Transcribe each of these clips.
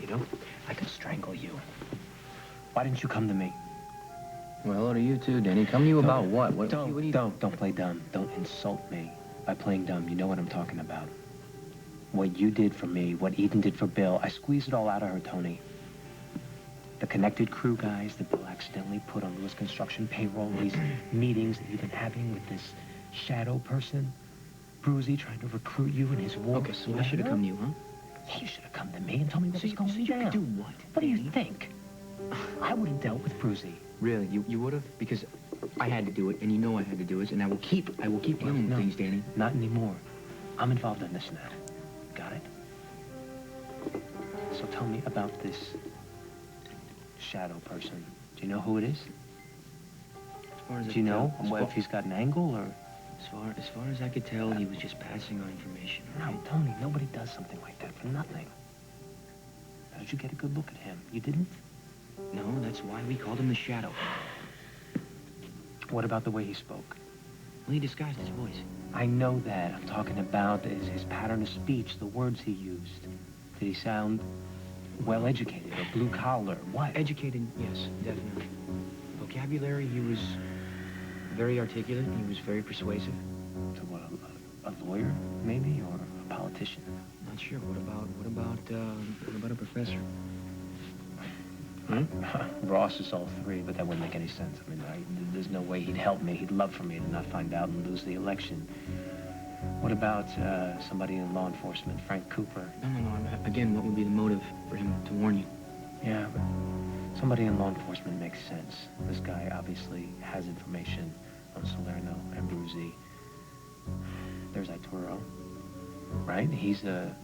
you know? I could strangle you. Why didn't you come to me? Well, or you too, Danny. Come to you about what? Don't play dumb. Don't insult me by playing dumb. You know what I'm talking about. What you did for me, what Eden did for Bill, I squeezed it all out of her, Tony. The connected crew guys that Bill accidentally put on Lewis Construction payroll, these meetings that you've been having with this shadow person, Bruzy trying to recruit you in his war. Okay, so I should have come to you, huh? Yeah, you should have come to me and told me what was going you down. could do what? What do you think? I would have dealt with Bruzy. Really? You would have? Because I had to do it, and you know I had to do it, and I will keep dealing with things, Danny. Not anymore. I'm involved in this now. Got it? So tell me about this shadow person. Do you know who it is? As far as Do you know if he's got an angle or? As far as I could tell, he was just passing on information. No, Right? Tony, nobody does something like that for nothing. How did you get a good look at him? You didn't? No, that's why we called him the Shadow. What about the way he spoke? Well, he disguised his voice. I know that. I'm talking about his pattern of speech, the words he used. Did he sound well-educated or blue-collar? What? Educated, yes, definitely. Vocabulary, he was very articulate. He was very persuasive. So what, a lawyer, maybe, or a politician? Not sure. What about a professor? Ross is all three, but that wouldn't make any sense. I mean, there's no way he'd help me. He'd love for me to not find out and lose the election. What about somebody in law enforcement, Frank Cooper? No. Again, what would be the motive for him to warn you? Yeah, but somebody in law enforcement makes sense. This guy obviously has information on Salerno and Bruzy. There's Arturo, right? He's a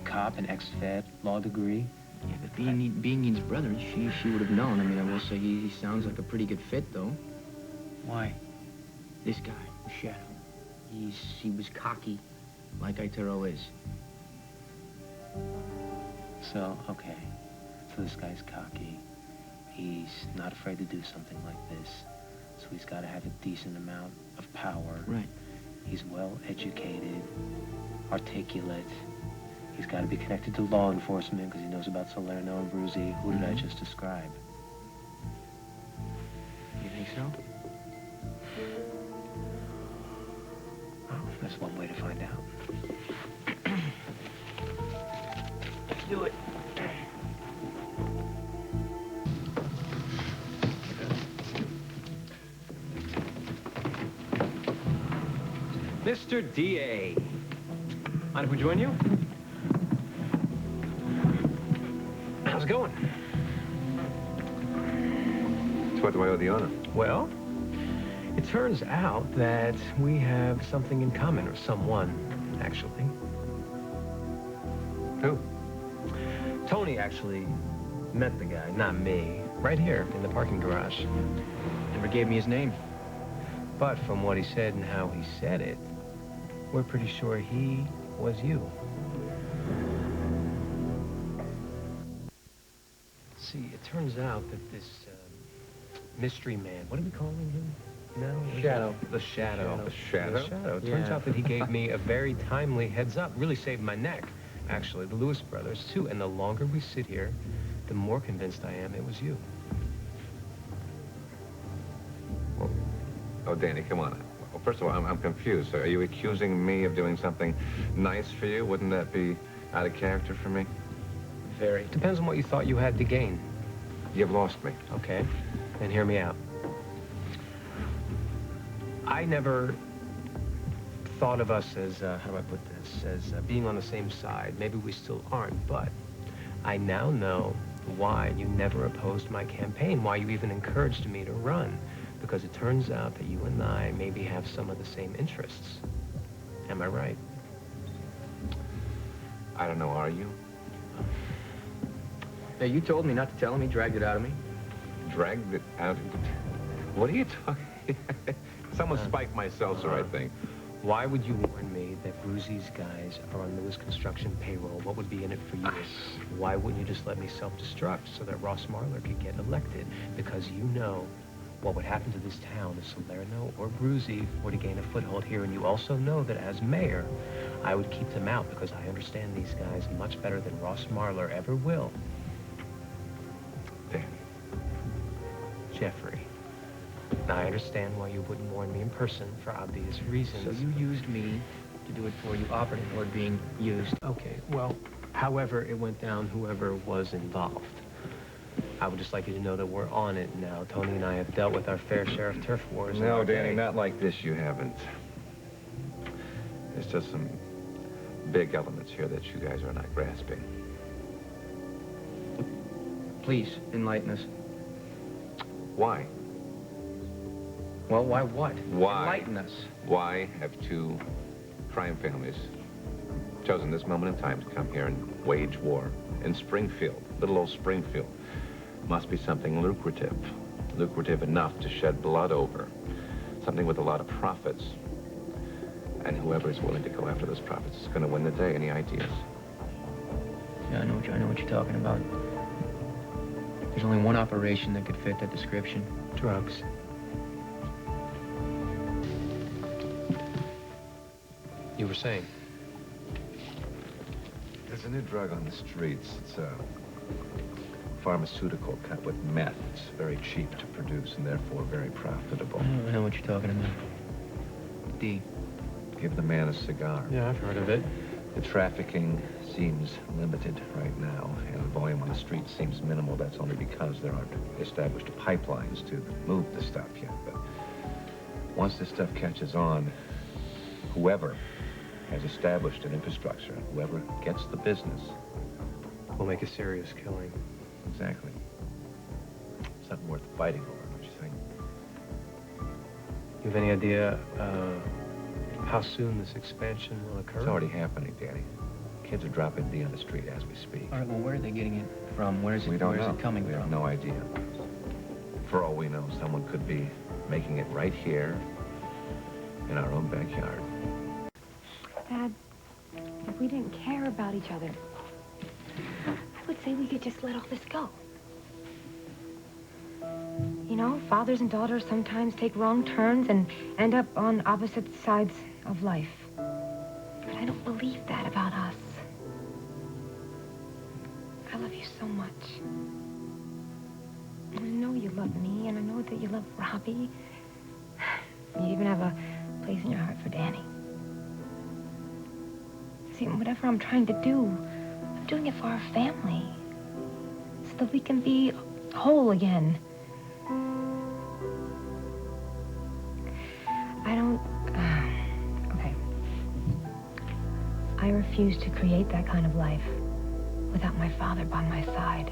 cop, an ex-Fed, law degree. Yeah, but being Ian's brother, she would have known. I mean, I will say he sounds like a pretty good fit, though. Why? This guy, the Shadow. He was cocky, like Arturo is. So, okay. So this guy's cocky. He's not afraid to do something like this. So he's got to have a decent amount of power. Right. He's well-educated, articulate. He's got to be connected to law enforcement because he knows about Salerno and Bruzy. Who did I just describe? You think so? Oh, that's one way to find out. Let's do it. Mr. D.A. Mind if we join you? How's it going? So what do I owe the honor? Well, it turns out that we have something in common, or someone, actually. Who? Tony actually met the guy, not me, right here in the parking garage. Never gave me his name. But from what he said and how he said it, we're pretty sure he was you. See, it turns out that this mystery man, what are we calling him now? Shadow. The Shadow. The Shadow? The Shadow. It turns out that he gave me a very timely heads up. Really saved my neck, actually. The Lewis brothers, too. And the longer we sit here, the more convinced I am it was you. Well, oh, Danny, come on. Well, first of all, I'm confused. So are you accusing me of doing something nice for you? Wouldn't that be out of character for me? Very. Depends on what you thought you had to gain. You've lost me. Okay, then hear me out. I never thought of us as, how do I put this, as being on the same side. Maybe we still aren't, but I now know why you never opposed my campaign, why you even encouraged me to run, because it turns out that you and I maybe have some of the same interests. Am I right? I don't know, are you? Yeah, you told me not to tell him. He dragged it out of me. Dragged it out? What are you talking? Someone spiked my seltzer, I think. Why would you warn me that Bruzy's guys are on Lewis Construction payroll? What would be in it for you? Why wouldn't you just let me self-destruct so that Ross Marler could get elected? Because you know what would happen to this town if Salerno or Bruzy were to gain a foothold here, and you also know that as mayor, I would keep them out because I understand these guys much better than Ross Marler ever will. Jeffrey. Now, I understand why you wouldn't warn me in person for obvious reasons. So you used me to do it for you, operative word being used. Okay, well, however it went down, whoever was involved. I would just like you to know that we're on it now. Tony and I have dealt with our fair share of turf wars. in No, our Danny, day. not like this you haven't. There's just some big elements here that you guys are not grasping. Please, enlighten us. Why? Well, why what? Why? Enlighten us. Why have two crime families chosen this moment in time to come here and wage war in Springfield, little old Springfield? Must be something lucrative. Lucrative enough to shed blood over. Something with a lot of profits. And whoever is willing to go after those profits is going to win the day. Any ideas? Yeah, I know what you're talking about. There's only one operation that could fit that description. Drugs. You were saying? There's a new drug on the streets. It's a pharmaceutical cut with meth. It's very cheap to produce and therefore very profitable. I know what you're talking about. D. Give the man a cigar. Yeah, I've heard of it. The trafficking seems limited right now, and the volume on the street seems minimal. That's only because there aren't established pipelines to move the stuff yet. But once this stuff catches on, whoever has established an infrastructure, whoever gets the business. We'll make a serious killing. Exactly. Something worth fighting over, don't you think? You have any idea how soon this expansion will occur? It's already happening, Danny. Kids are dropping D on the street as we speak. All right, well, where are they getting it from? Where is We don't know. it coming We from? have no idea. For all we know, someone could be making it right here in our own backyard. Dad, if we didn't care about each other, I would say we could just let all this go. You know, fathers and daughters sometimes take wrong turns and end up on opposite sides of life. But I don't believe that about us. I love you so much. I know you love me, and I know that you love Robbie. You even have a place in your heart for Danny. See, whatever I'm trying to do, I'm doing it for our family. So that we can be whole again. Okay. I refuse to create that kind of life without my father by my side.